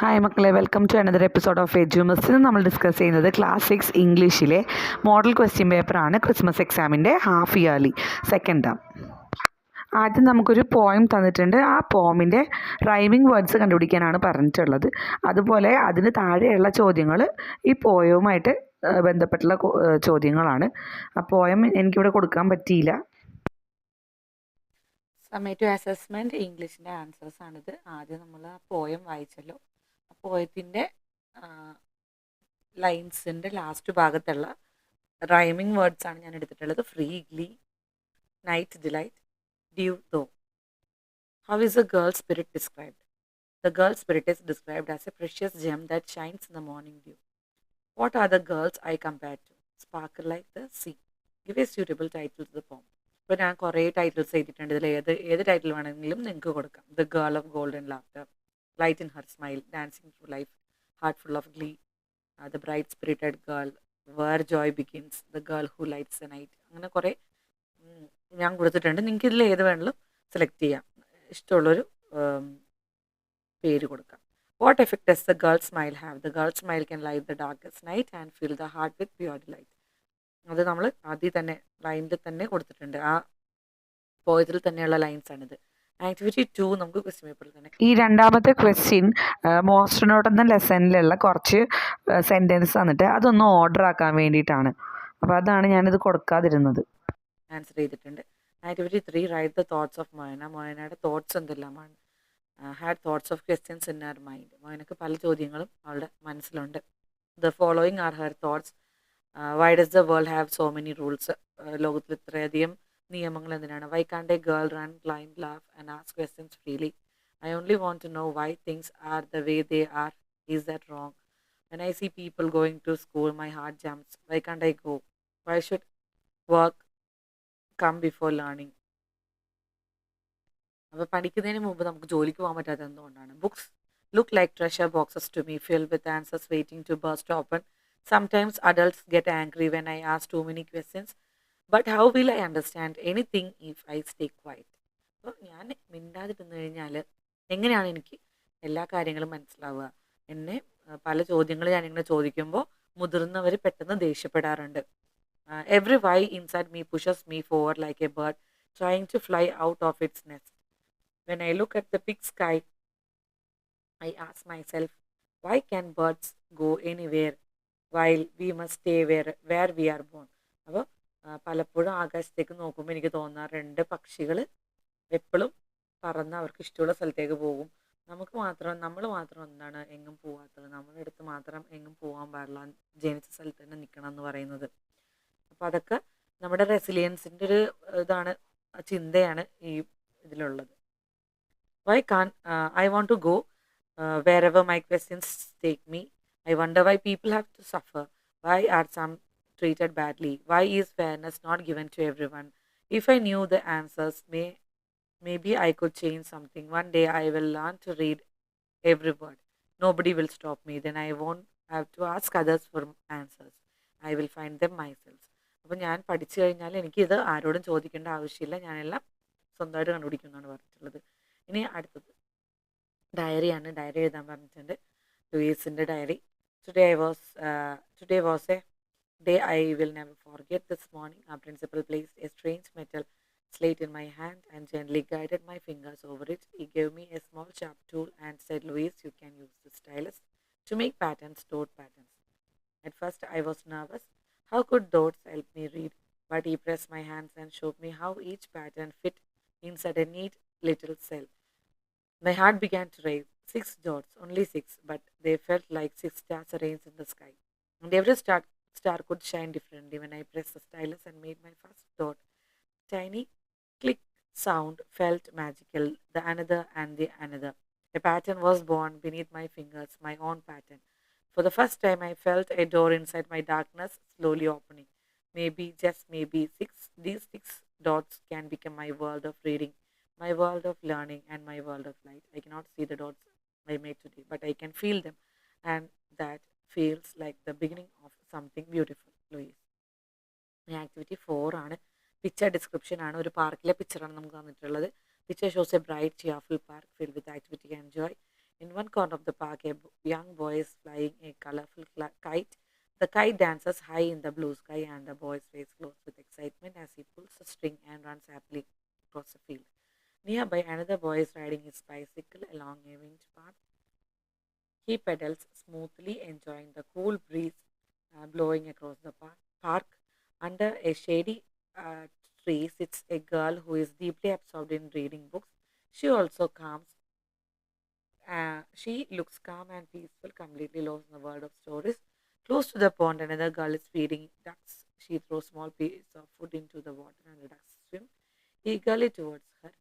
Hi മക്കളെ, welcome to another episode of എജ്യൂമസ്. ഇന്ന് നമ്മൾ ഡിസ്കസ് ചെയ്യുന്നത് ക്ലാസ് 6 ഇംഗ്ലീഷിലെ മോഡൽ ക്വസ്റ്റ്യൻ പേപ്പറാണ്. ക്രിസ്മസ് എക്സാമിൻ്റെ ഹാഫ് ഇയർലി സെക്കൻഡ് ടേം. ആദ്യം നമുക്കൊരു പോയം തന്നിട്ടുണ്ട്. ആ പോമിൻ്റെ റൈമിംഗ് വേർഡ്സ് കണ്ടുപിടിക്കാനാണ് പറഞ്ഞിട്ടുള്ളത്. അതുപോലെ അതിന് താഴെയുള്ള ചോദ്യങ്ങൾ ഈ പോയവുമായിട്ട് ബന്ധപ്പെട്ടുള്ള ചോദ്യങ്ങളാണ്. ആ പോയം എനിക്കിവിടെ കൊടുക്കാൻ പറ്റിയില്ല. സമ്മേറ്റീവ് അസസ്മെൻറ്റ് ഇംഗ്ലീഷിൻ്റെ ആൻസേഴ്സ് ആണിത്. ആദ്യം നമ്മൾ ആ പോയം വായിച്ചല്ലോ. ആ പോയത്തിൻ്റെ ലൈൻസിൻ്റെ ലാസ്റ്റ് ഭാഗത്തുള്ള റൈമിംഗ് വേർഡ്സ് ആണ് ഞാൻ എടുത്തിട്ടുള്ളത്. Freely, night delight, dew though. How is a girl spirit described? The girl spirit is described as a precious gem that shines in the morning dew. What are the girls I compare to? Sparkle like the sea. Give a suitable title to the poem. ഇപ്പോൾ ഞാൻ കുറേ titles എഴുതിയിട്ടുണ്ട്. ഇതിൽ ഏത് title വേണമെങ്കിലും നിങ്ങൾക്ക് കൊടുക്കാം. The girl of golden laughter, light in her smile, dancing through life, heart full of glee, the bright spirited girl, where joy begins, the girl who lights the night. അങ്ങനെ കുറേ ഞാൻ കൊടുത്തിട്ടുണ്ട്. നിങ്ങൾക്ക് ഇതിൽ ഏത് വേണമെങ്കിലും സെലക്ട് ചെയ്യാം. ഇഷ്ടമുള്ളൊരു പേര് കൊടുക്കാം. What effect does the girl smile have? The girl smile can light the darkest night and fill the heart with pure delight. അത് നമ്മൾ ആദ്യം തന്നെ ലൈനിൽ തന്നെ കൊടുത്തിട്ടുണ്ട്. ആ പോയതിൽ തന്നെയുള്ള ലൈൻസ് ആണിത്. ആക്ടിവിറ്റി 2 നമുക്ക് ക്വസ്റ്റ്യൻ പേപ്പറിൽ തന്നെ. ഈ രണ്ടാമത്തെ ക്വസ്റ്റ്യൻ മോസ്റ്റ് നോട്ട് എന്ന ലെസണിലുള്ള കുറച്ച് സെൻറ്റൻസ് തന്നിട്ട് അതൊന്ന് ഓർഡർ ആക്കാൻ വേണ്ടിയിട്ടാണ്. അപ്പോൾ അതാണ് ഞാനിത് കൊടുക്കാതിരുന്നത്. ആൻസർ ചെയ്തിട്ടുണ്ട്. Activity 3 write the thoughts of Moyna. മോയനയുടെ തോട്ട്സ് എന്തെല്ലാമാണ്? Had thoughts of questions in her mind. മോയനക്ക് പല ചോദ്യങ്ങളും അവളുടെ മനസ്സിലുണ്ട്. The following are her thoughts. Why does the world have so many rules? ലോകത്തിൽ ഇത്രയധികം നിയമങ്ങൾ എന്തിനാണ്? Why can't a girl run, climb, laugh and ask questions freely? I only want to know why things are the way they are. Is that wrong? When I see people going to school my heart jumps. Why can't I go? Why should work come before learning? അപ്പോൾ പഠിക്കുന്നതിന് മുമ്പ് നമുക്ക് ജോലിക്ക് പോകാൻ പറ്റാത്തത് എന്തുകൊണ്ടാണ്? Books look like treasure boxes to me, filled with answers waiting to burst open. Sometimes adults get angry when I ask too many questions. But how will I understand anything if I stay quiet? അപ്പോൾ ഞാൻ മിണ്ടാതിരുന്നു കഴിഞ്ഞാൽ എങ്ങനെയാണ് എനിക്ക് എല്ലാ കാര്യങ്ങളും മനസ്സിലാവുക? എന്നെ പല ചോദ്യങ്ങൾ ഞാനിങ്ങനെ ചോദിക്കുമ്പോൾ മുതിർന്നവർ പെട്ടെന്ന് ദേഷ്യപ്പെടാറുണ്ട്. Every why inside me pushes me forward like a bird trying to fly out of its nest. When I look at the big sky, I ask myself, why can birds go anywhere while we must stay where we are born? അപ്പോൾ പലപ്പോഴും ആകാശത്തേക്ക് നോക്കുമ്പോൾ എനിക്ക് തോന്നാറുണ്ട്, പക്ഷികൾ എപ്പോഴും പറന്ന് അവർക്ക് ഇഷ്ടമുള്ള സ്ഥലത്തേക്ക് പോകും. നമ്മൾ മാത്രം എന്താണ് എങ്ങും പോകാത്തത്? നമ്മുടെ അടുത്ത് മാത്രം എങ്ങും പോകാൻ പാടില്ല, ജനിച്ച സ്ഥലത്ത് തന്നെ നിൽക്കണം എന്ന് പറയുന്നത്. അപ്പോൾ അതൊക്കെ നമ്മുടെ റെസിലിയൻസിൻ്റെ ഒരു ഇതാണ്, ചിന്തയാണ് ഈ ഇതിലുള്ളത്. Why can't I want to go wherever my questions take me? I wonder why people have to suffer. Why are some treated badly? Why is fairness not given to everyone? If I knew the answers, maybe I could change something. One day I will learn to read every word. Nobody will stop me. Then I won't have to ask others for answers. I will find them myself. അപ്പോൾ ഞാൻ പഠിച്ചു കഴിഞ്ഞാൽ എനിക്കിത് ആരോടും ചോദിക്കേണ്ട ആവശ്യമില്ല, ഞാനെല്ലാം സ്വന്തമായിട്ട് കണ്ടുപിടിക്കുമെന്നാണ് പറഞ്ഞിട്ടുള്ളത്. ഇനി അടുത്തത് ഡയറിയാണ്. ഡയറി എഴുതാൻ പറഞ്ഞിട്ടുണ്ട്. ലൂയിസിൻ്റെ diary. Today was a day I will never forget. This morning our principal placed a strange metal slate in my hand and gently guided my fingers over it. He gave me a small sharp tool and said, Louise, you can use the stylus to make patterns, dot patterns. At first I was nervous. How could dots help me read? But he pressed my hands and showed me how each pattern fit inside a neat little cell. My heart began to race. 6 dots, only 6, but they felt like 6 stars arranged in the sky. And every star could shine differently. When I pressed the stylus and made my first dot, tiny click sound felt magical. The another and the another. A pattern was born beneath my fingers, my own pattern. For the first time, I felt a door inside my darkness slowly opening. Maybe, just maybe, these 6 dots can become my world of reading, my world of learning, and my world of light. I cannot see the dots I made today, but I can feel them, and that feels like the beginning of something beautiful. Louise. Activity 4 ആണ്. Picture description ആണ്. ഒരു പാർക്കിലെ പിക്ചറാണ് നമുക്ക് തന്നിട്ടുള്ളത്. Picture shows a bright, cheerful park filled with activity and joy. In one corner of the park, young boy is flying a colorful kite. The kite dances high in the blue sky, and the boy's face glows with excitement as he pulls the string and runs happily across the field. Nearby, another boy is riding his bicycle along a winged path. He pedals smoothly, enjoying the cool breeze blowing across the park. Under a shady uh, tree sits a girl who is deeply absorbed in reading books. She also she looks calm and peaceful, completely lost in the world of stories. Close to the pond, another girl is feeding ducks. She throws small pieces of food into the water, and the ducks swim eagerly towards her.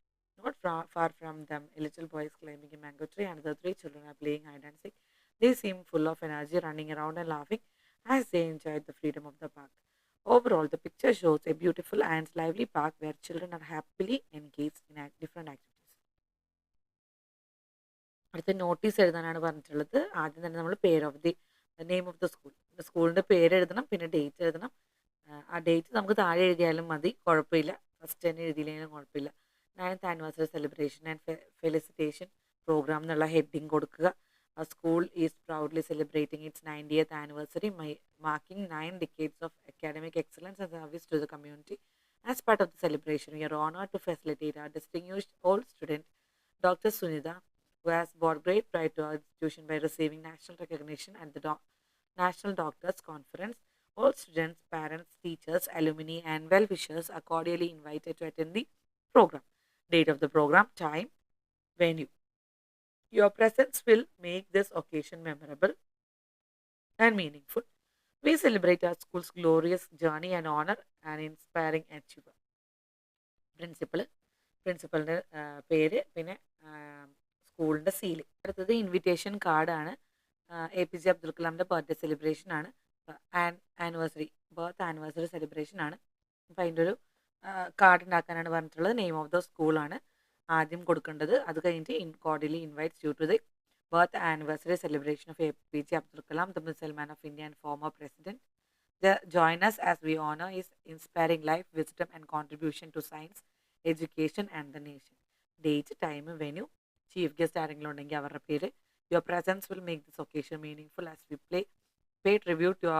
Not far from them, a little boy is climbing a mango tree, and the three children are playing hide and seek. They seem full of energy, running around and laughing as they enjoy the freedom of the park. Overall, the picture shows a beautiful and lively park where children are happily engaged in different activities. അടുത്ത notice എഴുതാനാണ് പറഞ്ഞിട്ടുള്ളത്. ആദ്യം തന്നെ നമ്മൾ പേര് of the name of the school, സ്കൂളിൻ്റെ പേര് എഴുതണം, പിന്നെ ഡേറ്റ് എഴുതണം. ആ ഡേറ്റ് നമുക്ക് താഴെ എഴുതിയാലും മതി, കുഴപ്പമില്ല. ഫസ്റ്റ് തന്നെ എഴുതിയില്ലെങ്കിലും കുഴപ്പമില്ല. 9th anniversary celebration and felicitation programme എന്നുള്ള ഹെഡിങ് കൊടുക്കുക. A school is proudly celebrating its 90th anniversary, marking 9 decades of academic excellence and service to the community. As part of the celebration, we are honored to facilitate our distinguished old student, Dr. Sunita, who has brought great pride to our institution by receiving national recognition at the National Doctors Conference. All students, parents, teachers, alumni, and well-wishers are cordially invited to attend the program. Date of the program, time, venue. Your presence will make this occasion memorable and meaningful. We celebrate our school's glorious journey and honor an inspiring achiever. പ്രിൻസിപ്പളിൻ്റെ പേര്, പിന്നെ സ്കൂളിൻ്റെ seal. അടുത്തത് invitation കാർഡാണ്. APJ Abdul കലാമിൻ്റെ birthday celebration ആണ്, birth anniversary celebration ആണ്. അപ്പോൾ അതിൻ്റെ ഒരു കാർഡ് ഉണ്ടാക്കാനാണ് പറഞ്ഞിട്ടുള്ളത്. നെയിം ഓഫ് ദ സ്കൂളാണ് ആദ്യം കൊടുക്കേണ്ടത്. അത് കഴിഞ്ഞിട്ട് cordially invites you to the birth anniversary celebration of APJ Abdul Kalam, the missile man of India and former president. Join us as we honor his inspiring life, wisdom, and contribution to science, education, and the nation. Date, time, venue, chief guest ആരെങ്കിലും ഉണ്ടെങ്കിൽ അവരുടെ പേര്. Your presence will make this occasion meaningful as we pay tribute to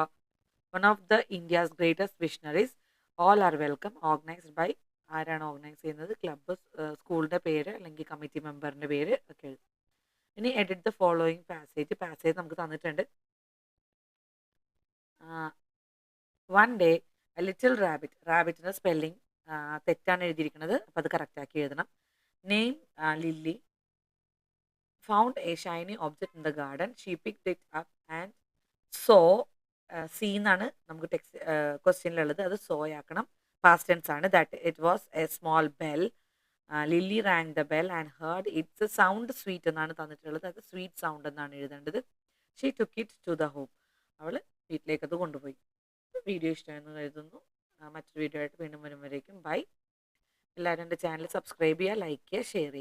one of the India's greatest visionaries. All are welcome. Organized by, ആരാണ് organise ചെയ്യുന്നത്, club, സ്കൂളിൻ്റെ പേര് അല്ലെങ്കിൽ committee മെമ്പറിൻ്റെ പേര് ഒക്കെ എഴുതും. ഇനി എഡിറ്റ് ദ ഫോളോയിങ് പാസേജ് നമുക്ക് തന്നിട്ടുണ്ട്. വൺ ഡേ എ ലിറ്റിൽ റാബിറ്റിൻ്റെ സ്പെല്ലിംഗ് തെറ്റാണ് എഴുതിയിരിക്കുന്നത്, അപ്പോൾ അത് കറക്റ്റാക്കി എഴുതണം. Name Lily. Found a shiny object in the garden. She picked it up and saw. See എന്നാണ് നമുക്ക് ക്വസ്റ്റ്യനിലുള്ളത്, അത് സോ ആക്കണം. Past tense ആണ്. That it was a small bell. Lily rang the bell and heard its sound sweet എന്നാണ് തന്നിട്ടുള്ളത്, അത് sweet sound എന്നാണ് എഴുതേണ്ടത്. She took it to the home. അവൾ വീട്ടിലേക്ക് അത് കൊണ്ടുപോയി. വീഡിയോ ഇഷ്ടമായെന്ന് കരുതുന്നു. മറ്റൊരു വീഡിയോ ആയിട്ട് വീണ്ടും വരുമ്പോഴേക്കും ബൈ. എല്ലാവരും എൻ്റെ ചാനൽ സബ്സ്ക്രൈബ് ചെയ്യുക, ലൈക്ക് ചെയ്യുക, ഷെയർ ചെയ്യുക.